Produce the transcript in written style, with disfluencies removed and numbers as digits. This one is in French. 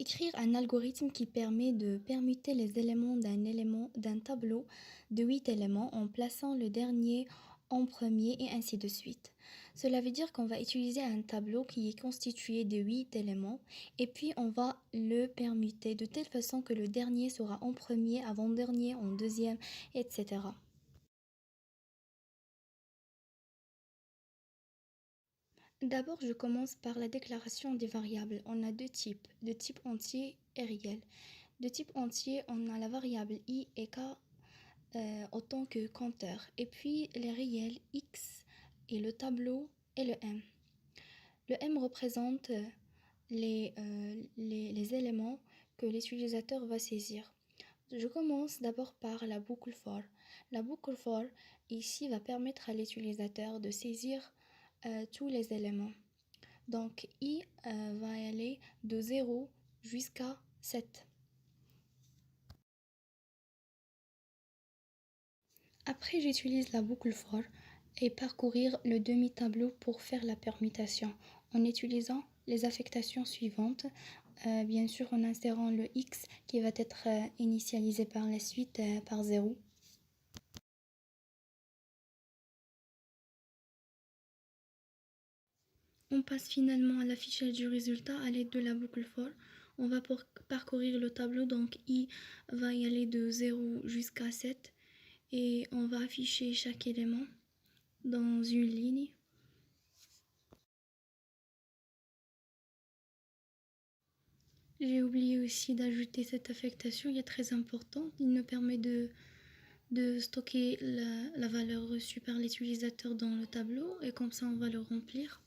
écrire un algorithme qui permet de permuter les éléments d'un tableau de 8 éléments en plaçant le dernier en premier et ainsi de suite. Cela veut dire qu'on va utiliser un tableau qui est constitué de 8 éléments et puis on va le permuter de telle façon que le dernier sera en premier, avant-dernier, en deuxième, etc. D'abord, je commence par la déclaration des variables. On a deux types, de type entier et réel. De type entier, on a la variable i et k autant que compteur. Et puis les réels x et le tableau et le m. Le m représente les éléments que l'utilisateur va saisir. Je commence d'abord par la boucle for. La boucle for ici va permettre à l'utilisateur de saisir tous les éléments. Donc i va aller de 0 jusqu'à 7. Après, j'utilise la boucle for et parcourir le demi-tableau pour faire la permutation en utilisant les affectations suivantes. Bien sûr, en insérant le x qui va être initialisé par la suite par 0. On passe finalement à l'affichage du résultat à l'aide de la boucle for. On va parcourir le tableau, donc i va y aller de 0 jusqu'à 7 et on va afficher chaque élément dans une ligne. J'ai oublié aussi d'ajouter cette affectation, il est très important. Il nous permet de stocker la valeur reçue par l'utilisateur dans le tableau et comme ça on va le remplir.